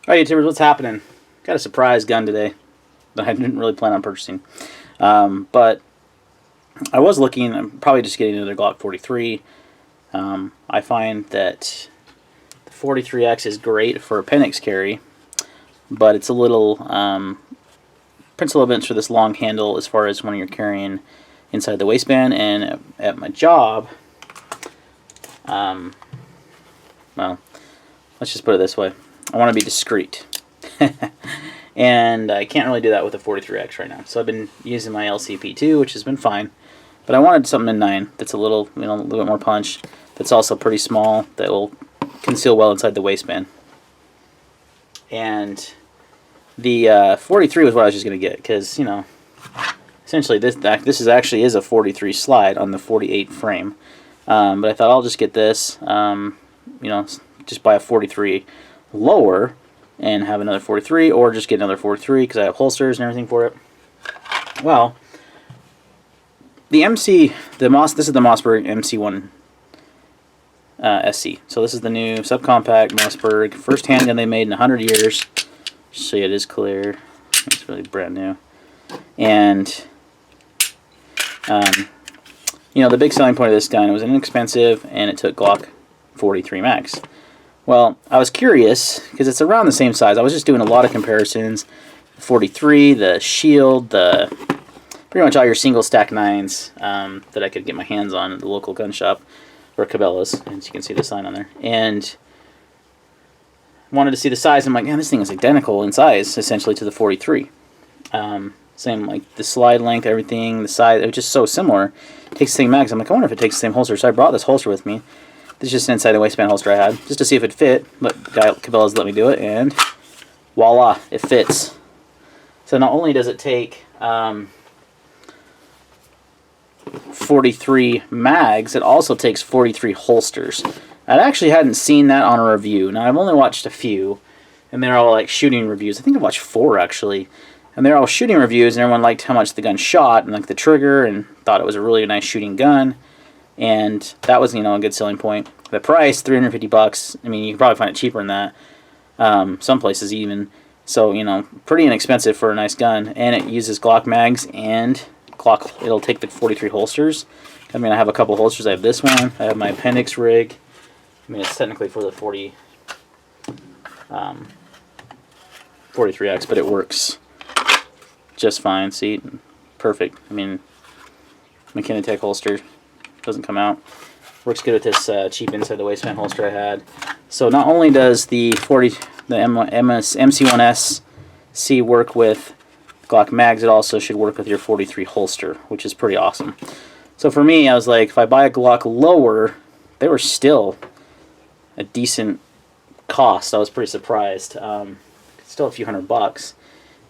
Alright, YouTubers, what's happening? Got a surprise gun today that I didn't really plan on purchasing. But I was looking, I'm probably just getting another Glock 43. I find that the 43X is great for appendix carry, but it's a little, principal events for this long handle as far as when you're carrying inside the waistband. And at my job, well, let's just put it this way. I want to be discreet. And I can't really do that with a 43X right now. So I've been using my LCP2, which has been fine. But I wanted something in 9 that's a little, a little bit more punch. That's also pretty small, that will conceal well inside the waistband. And the 43 was what I was just going to get, because, essentially this actually is a 43 slide on the 48 frame. But I thought I'll just get this, just buy a 43 lower and have another 43, or just get another 43 because I have holsters and everything for it. Well, this is the Mossberg MC1SC. So this is the new subcompact Mossberg, first handgun they made in 100 years. Just so it is clear, it's really brand new. And the big selling point of this gun, it was inexpensive and it took Glock 43 mags. Well, I was curious, because it's around the same size. I was just doing a lot of comparisons. The 43, the Shield, pretty much all your single stack 9s that I could get my hands on at the local gun shop, or Cabela's, as you can see the sign on there. And wanted to see the size. I'm like, man, this thing is identical in size, essentially, to the 43. Same, like, the slide length, everything, the size, it was just so similar. It takes the same mags. I'm like, I wonder if it takes the same holster. So I brought this holster with me. This is just an inside the waistband holster I had, just to see if it fit. But the guy at Cabela's let me do it, and voila, it fits. So not only does it take 43 mags, it also takes 43 holsters. I actually hadn't seen that on a review. Now, I've only watched a few, and they're all like shooting reviews. I think I've watched 4 actually, and they're all shooting reviews, and everyone liked how much the gun shot and like the trigger, and thought it was a really nice shooting gun. And that was, a good selling point. The price, $350. I mean, you can probably find it cheaper than that. Some places even. So, pretty inexpensive for a nice gun. And it uses Glock mags and Glock. It'll take the 43 holsters. I mean, I have a couple holsters. I have this one. I have my appendix rig. I mean, it's technically for the 43X, but it works just fine. See, perfect. I mean, McKinney holster. Doesn't come out. Works good with this cheap inside the waistband holster I had. So not only does the MC1SC work with Glock mags, it also should work with your 43 holster, which is pretty awesome. So for me, I was like, if I buy a Glock lower, they were still a decent cost. I was pretty surprised. Still a few $100.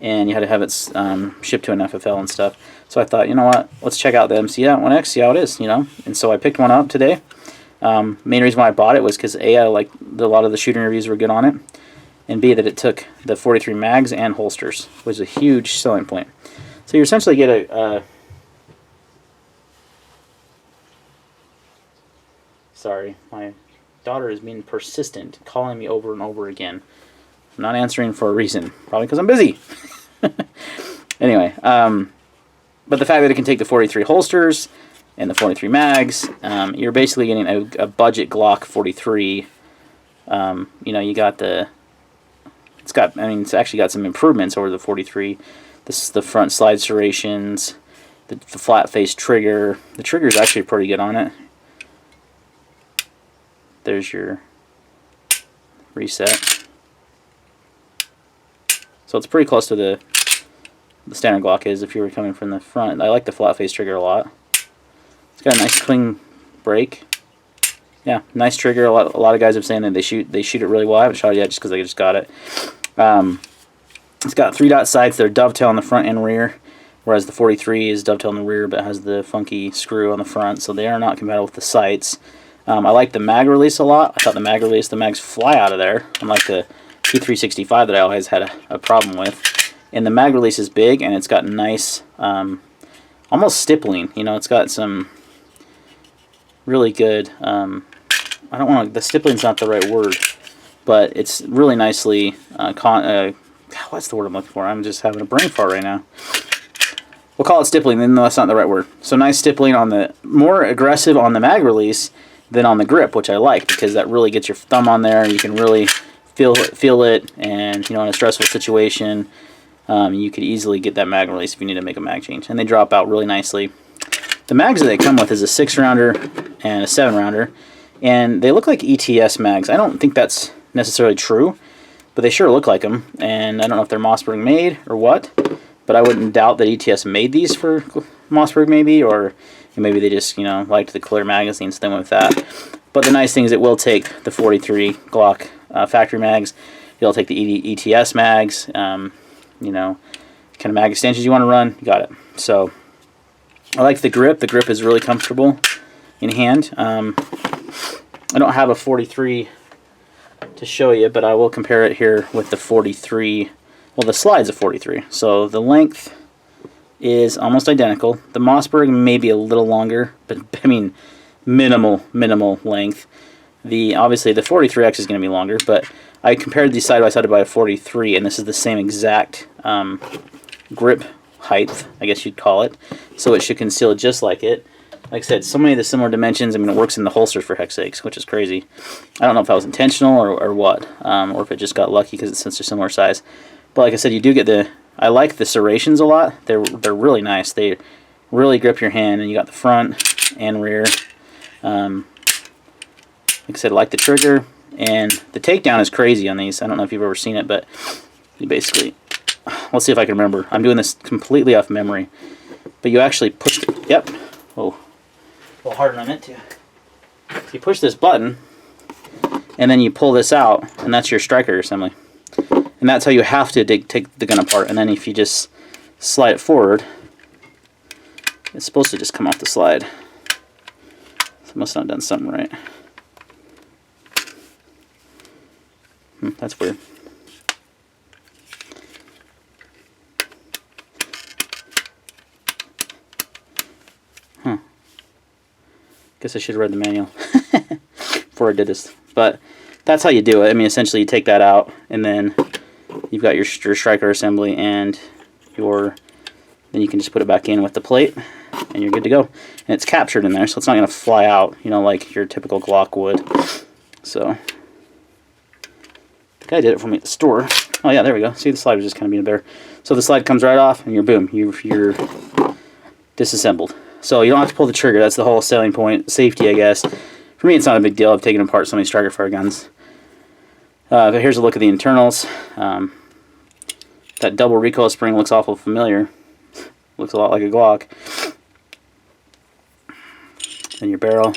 And you had to have it shipped to an FFL and stuff. So I thought, you know what, let's check out the MC1X, see how it is, And so I picked one up today. Main reason why I bought it was because A, I like a lot of the shooting reviews were good on it, and B, that it took the 43 mags and holsters, which was a huge selling point. So you essentially get a sorry, my daughter is being persistent, calling me over and over again. I'm not answering for a reason, probably because I'm busy. Anyway, but the fact that it can take the 43 holsters and the 43 mags, you're basically getting a budget Glock 43. You got it's actually got some improvements over the 43. This is the front slide serrations, the flat face trigger. The trigger is actually pretty good on it. There's your reset. So it's pretty close to the standard Glock is if you were coming from the front. I like the flat face trigger a lot. It's got a nice clean break. Yeah, nice trigger. A lot of guys have saying that they shoot it really well. I haven't shot it yet just because I just got it. It's got 3-dot sights. They're dovetail in the front and rear, whereas the 43 is dovetail in the rear but has the funky screw on the front, so they are not compatible with the sights. I like the mag release a lot. I thought the mags fly out of there, unlike the P365 that I always had a problem with. And the mag release is big, and it's got nice, almost stippling. It's got some really good, I don't want to, the stippling's not the right word. but it's really nicely what's the word I'm looking for? I'm just having a brain fart right now. We'll call it stippling, even though that's not the right word. So nice stippling on the, more aggressive on the mag release than on the grip, which I like, because that really gets your thumb on there. You can really feel it, and in a stressful situation, you could easily get that mag release if you need to make a mag change. And they drop out really nicely. The mags that they come with is a 6-rounder and a 7-rounder, and they look like ETS mags. I don't think that's necessarily true, but they sure look like them. And I don't know if they're Mossberg made or what, but I wouldn't doubt that ETS made these for Mossberg maybe, or maybe they just liked the clear magazine, so they went with that. But the nice thing is it will take the 43 Glock factory mags. It'll take the ETS mags. Kind of mag extensions you want to run, you got it. So I like the grip. The grip is really comfortable in hand. I don't have a 43 to show you, but I will compare it here with the 43. Well, the slide's a 43, so the length is almost identical. The Mossberg may be a little longer, but I mean minimal length. Obviously the 43X is going to be longer, but I compared these side by side by a 43, and this is the same exact grip height, I guess you'd call it. So it should conceal just like it. Like I said, so many of the similar dimensions. I mean, it works in the holsters for heck's sakes, which is crazy. I don't know if that was intentional or what, or if it just got lucky since they're similar size. But like I said, you do get I like the serrations a lot. They're really nice. They really grip your hand, and you got the front and rear. Like I said, I like the trigger, and the takedown is crazy on these. I don't know if you've ever seen it, but you basically, let's see if I can remember. I'm doing this completely off memory, but you actually push the, yep, oh, a little harder than I meant to. So you push this button, and then you pull this out, and that's your striker assembly. And that's how you have to take the gun apart. And then if you just slide it forward, it's supposed to just come off the slide. So I must not have done something right. That's weird. Guess I should have read the manual before I did this. But that's how you do it. I mean, essentially you take that out, and then you've got your striker assembly, and then you can just put it back in with the plate, and you're good to go. And it's captured in there, so it's not going to fly out, like your typical Glock would. So the guy did it for me at the store. Oh yeah, there we go. See, the slide was just kind of being a bear. So the slide comes right off, and you're boom, you're disassembled. So you don't have to pull the trigger. That's the whole selling point. Safety, I guess. For me, it's not a big deal. I've taken apart so many striker fire guns. But here's a look at the internals. That double recoil spring looks awful familiar. Looks a lot like a Glock. Then your barrel.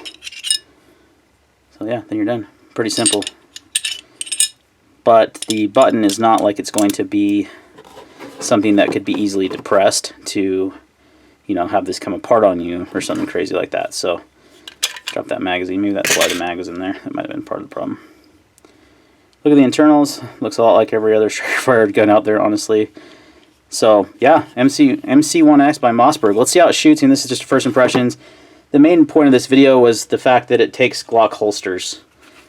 So yeah, then you're done. Pretty simple. But the button is not like it's going to be something that could be easily depressed to, have this come apart on you or something crazy like that. So drop that magazine. Maybe that's why the mag was in there. That might have been part of the problem. Look at the internals. Looks a lot like every other striker-fired gun out there, honestly. So yeah, MC1SC by Mossberg. Let's see how it shoots, and this is just first impressions. The main point of this video was the fact that it takes Glock holsters.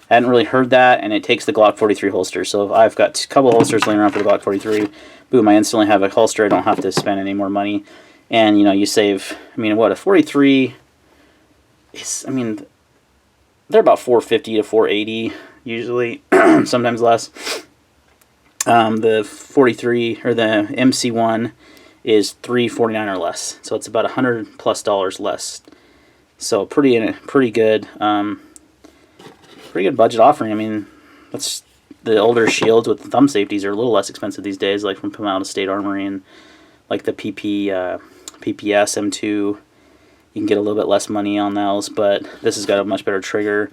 I hadn't really heard that, and it takes the Glock 43 holster. So I've got a couple holsters laying around for the Glock 43. Boom, I instantly have a holster. I don't have to spend any more money. And, you save, a 43 is, they're about $450 to $480 usually, sometimes less. The 43, or the MC1 is $349 or less. So it's about $100+ less. So pretty good budget offering. That's the older shields with the thumb safeties are a little less expensive these days, like from Out of State Armory, and like the PPS M2. You can get a little bit less money on those, but this has got a much better trigger,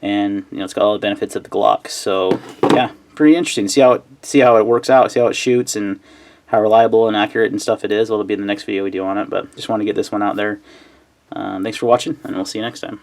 and it's got all the benefits of the Glock. So yeah, pretty interesting. See how it works out, see how it shoots, and how reliable and accurate and stuff it is. Well, it'll be in the next video we do on it, but just want to get this one out there. Thanks for watching, and we'll see you next time.